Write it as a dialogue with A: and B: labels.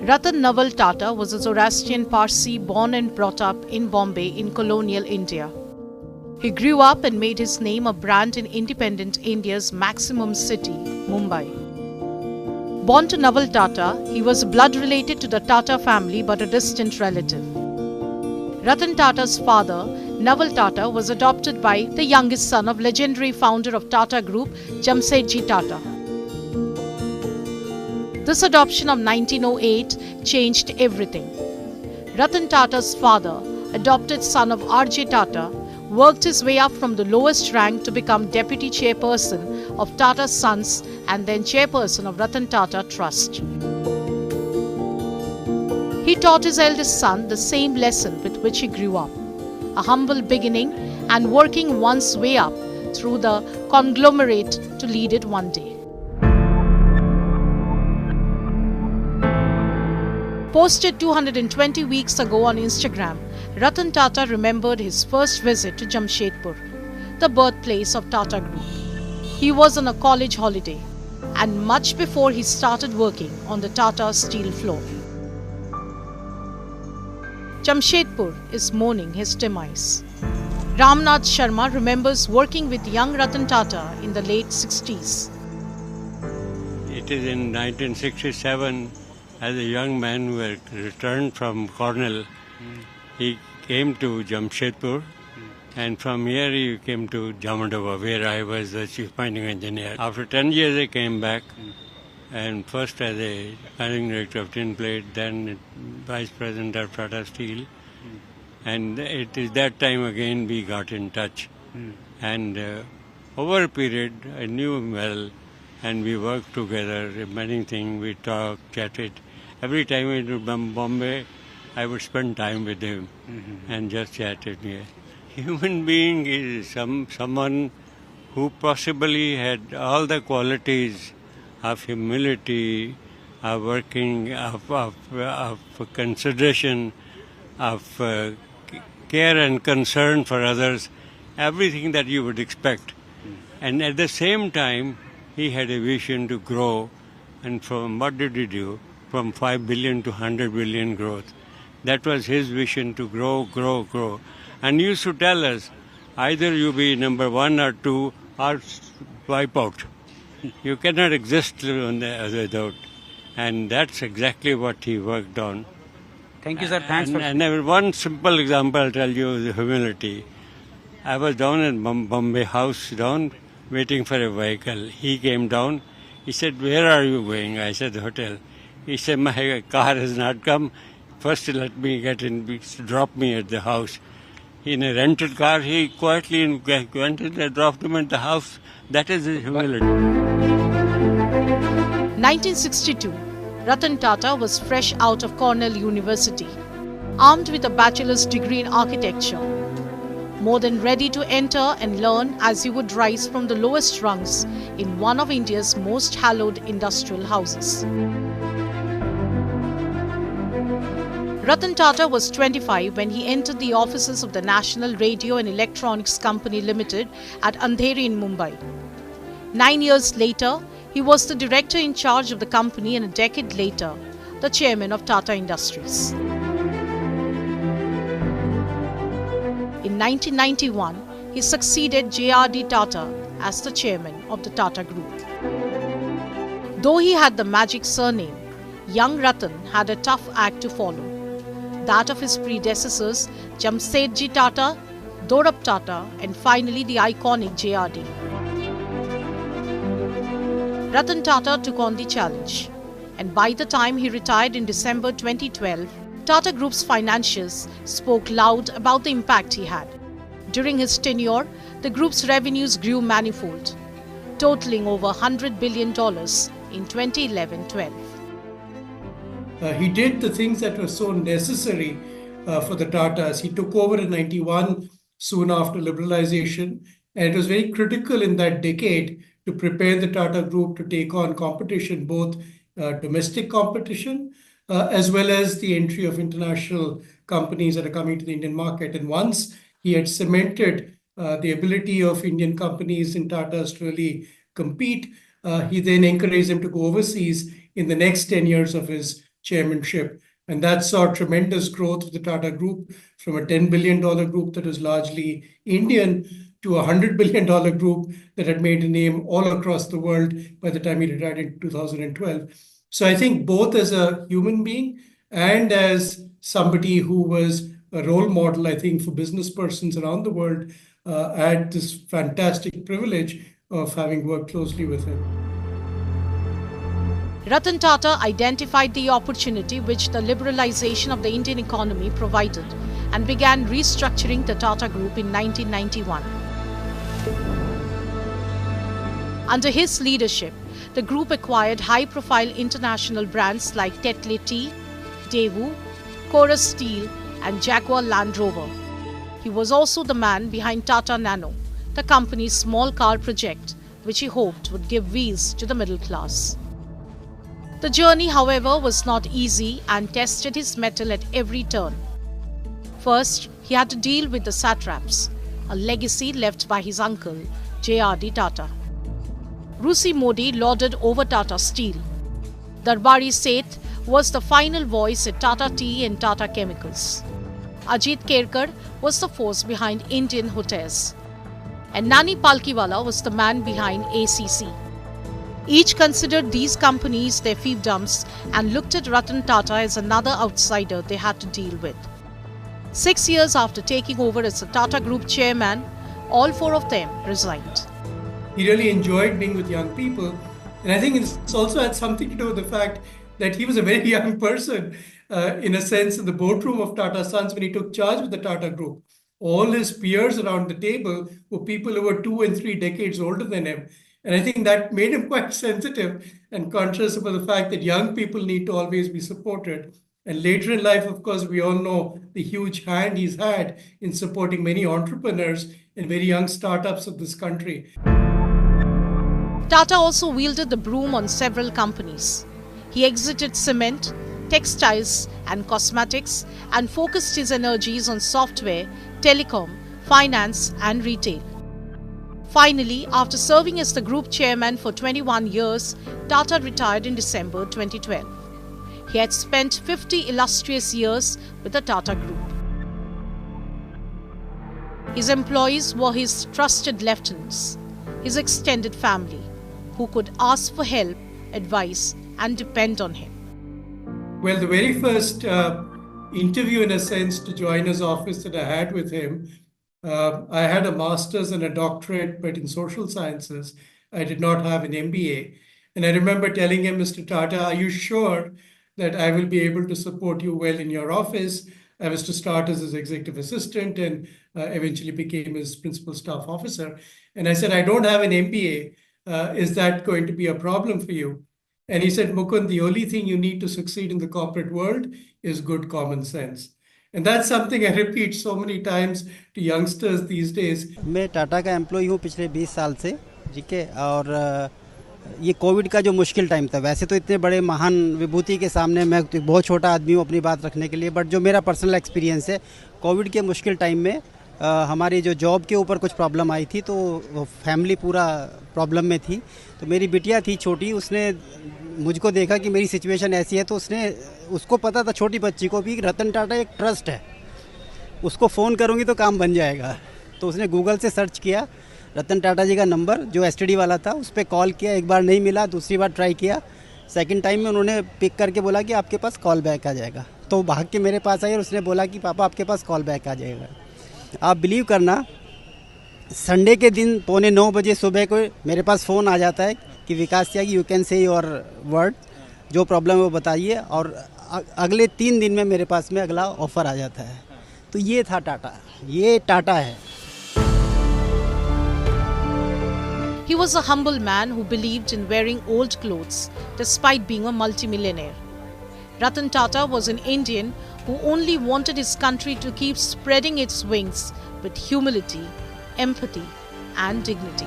A: Ratan Naval Tata was a Zoroastrian Parsi born and brought up in Bombay in colonial India. He grew up and made his name a brand in independent India's maximum city, Mumbai. Born to Naval Tata, he was blood related to the Tata family but a distant relative. Ratan Tata's father, Naval Tata, was adopted by the youngest son of legendary founder of Tata Group, Jamsetji Tata. This adoption of 1908 changed everything. Ratan Tata's father, adopted son of R.J. Tata, worked his way up from the lowest rank to become deputy chairperson of Tata Sons and then chairperson of Ratan Tata Trust. He taught his eldest son the same lesson with which he grew up, a humble beginning and working one's way up through the conglomerate to lead it one day. Posted 220 weeks ago on Instagram, Ratan Tata remembered his first visit to Jamshedpur, the birthplace of Tata Group. He was on a college holiday and much before he started working on the Tata steel floor. Jamshedpur is mourning his demise. Ramnath Sharma remembers working with young Ratan Tata in the late 60s.
B: It is in 1967, as a young man who had returned from Cornell, he came to Jamshedpur, and from here he came to Jamadava, where I was the chief mining engineer. After 10 years I came back, and first as a managing director of tin plate, then vice president of Tata Steel. And it is that time again we got in touch. And over a period I knew him well, and we worked together in many things. We talked, chatted. Every time we went to Bombay, I would spend time with him and just chatted here. Human being is someone who possibly had all the qualities of humility, of working, of consideration, of care and concern for others, everything that you would expect. And at the same time, he had a vision to grow. And from what did he do? From 5 billion to 100 billion growth. That was his vision, to grow, grow, grow. And he used to tell us, either you be number 1 or 2 or wipe out. You cannot exist without. And that's exactly what he worked on.
C: Thank you, sir. Thanks for...
B: And one simple example I'll tell you is humility. I was down in Bombay house, waiting for a vehicle. He came down. He said, "Where are you going?" I said, "The hotel." He said, "My car has not come. First let me get in, drop me at the house." In a rented car, he quietly went in and dropped him at the house. That is his humility.
A: 1962, Ratan Tata was fresh out of Cornell University, armed with a bachelor's degree in architecture, more than ready to enter and learn as he would rise from the lowest rungs in one of India's most hallowed industrial houses. Ratan Tata was 25 when he entered the offices of the National Radio and Electronics Company Limited at Andheri in Mumbai. 9 years later, he was the director in charge of the company, and a decade later, the chairman of Tata Industries. In 1991, he succeeded J.R.D. Tata as the chairman of the Tata Group. Though he had the magic surname, young Ratan had a tough act to follow. That of his predecessors, Jamsetji Tata, Dorab Tata, and finally the iconic J.R.D. Ratan Tata took on the challenge, and by the time he retired in December 2012, Tata Group's financials spoke loud about the impact he had. During his tenure, the group's revenues grew manifold, totaling over $100 billion in 2011-12.
D: He did the things that were so necessary for the Tatas. He took over in 91, soon after liberalization, and it was very critical in that decade to prepare the Tata Group to take on competition, both domestic competition as well as the entry of international companies that are coming to the Indian market. And once he had cemented the ability of Indian companies in Tata's to really compete, he then encouraged them to go overseas in the next 10 years of his chairmanship. And that saw tremendous growth of the Tata Group from a $10 billion group that was largely Indian to a $100 billion group that had made a name all across the world by the time he retired in 2012. So I think both as a human being and as somebody who was a role model, I think, for business persons around the world, I had this fantastic privilege of having worked closely with him.
A: Ratan Tata identified the opportunity which the liberalization of the Indian economy provided and began restructuring the Tata Group in 1991. Under his leadership, the group acquired high-profile international brands like Tetley Tea, Daewoo, Chorus Steel and Jaguar Land Rover. He was also the man behind Tata Nano, the company's small car project, which he hoped would give wheels to the middle class. The journey, however, was not easy and tested his mettle at every turn. First, he had to deal with the satraps, a legacy left by his uncle, J.R.D. Tata. Rusi Modi lorded over Tata Steel. Darbari Seth was the final voice at Tata Tea and Tata Chemicals. Ajit Kerkar was the force behind Indian Hotels. And Nani Palkiwala was the man behind ACC. Each considered these companies their fiefdoms and looked at Ratan Tata as another outsider they had to deal with. 6 years after taking over as the Tata Group chairman, all 4 of them resigned.
D: He really enjoyed being with young people. And I think it's also had something to do with the fact that he was a very young person, in a sense, in the boardroom of Tata Sons when he took charge of the Tata Group. All his peers around the table were people who were 2 and 3 decades older than him. And I think that made him quite sensitive and conscious about the fact that young people need to always be supported. And later in life, of course, we all know the huge hand he's had in supporting many entrepreneurs and very young startups of this country.
A: Tata also wielded the broom on several companies. He exited cement, textiles and cosmetics and focused his energies on software, telecom, finance and retail. Finally, after serving as the group chairman for 21 years, Tata retired in December 2012. He had spent 50 illustrious years with the Tata Group. His employees were his trusted lieutenants, his extended family, who could ask for help, advice, and depend on him.
D: Well, the very first interview, in a sense, to join his office that I had with him, I had a master's and a doctorate, but in social sciences. I did not have an MBA. And I remember telling him, Mr. Tata, are you sure that I will be able to support you well in your office? I was to start as his executive assistant and eventually became his principal staff officer. And I said, I don't have an MBA. Is that going to be a problem for you? And he said, Mukund, the only thing you need to succeed in the corporate world is good common sense. And that's something I repeat so many times to youngsters these days.
C: मैं टाटा का employee हूँ पिछले 20 साल से, ठीक है, और ये कोविड का जो मुश्किल टाइम था, वैसे तो इतने बड़े महान विभूति के सामने मैं बहुत छोटा आदमी हूँ अपनी बात रखने के लिए, बट जो मेरा पर्सनल एक्सपीरियंस है, कोविड के मुश्किल टाइम में हमारी जो जॉब के ऊपर कुछ प्रॉब्लम आई थी, तो फैमिली पूरा प्रॉब्लम में थी। तो मेरी बिटिया थी छोटी, उसने मुझको देखा कि मेरी सिचुएशन ऐसी है, तो उसको पता था, छोटी बच्ची को भी, रतन टाटा एक ट्रस्ट है, उसको फ़ोन करूँगी तो काम बन जाएगा। तो उसने गूगल से सर्च किया रतन टाटा जी का नंबर जो एसटीडी वाला था, उस पर कॉल किया, एक बार नहीं मिला, दूसरी बार ट्राई किया, सेकंड टाइम में उन्होंने पिक करके बोला कि आपके पास कॉल बैक आ जाएगा। तो भाग के मेरे पास आई और उसने बोला कि पापा आपके पास कॉल बैक आ जाएगा। आप बिलीव करना, संडे के दिन 8:45 बजे सुबह को मेरे पास फ़ोन आ जाता है कि Vikas Yagi you can say your word, जो प्रॉब्लम है वो बताइए, और अगले 3 दिन में मेरे पास में अगला ऑफ़र आ जाता है। तो ये था टाटा, ये टाटा है।
A: He was a humble man who believed in wearing old clothes despite being a multimillionaire. Ratan Tata was an Indian who only wanted his country to keep spreading its wings with humility, empathy, and dignity.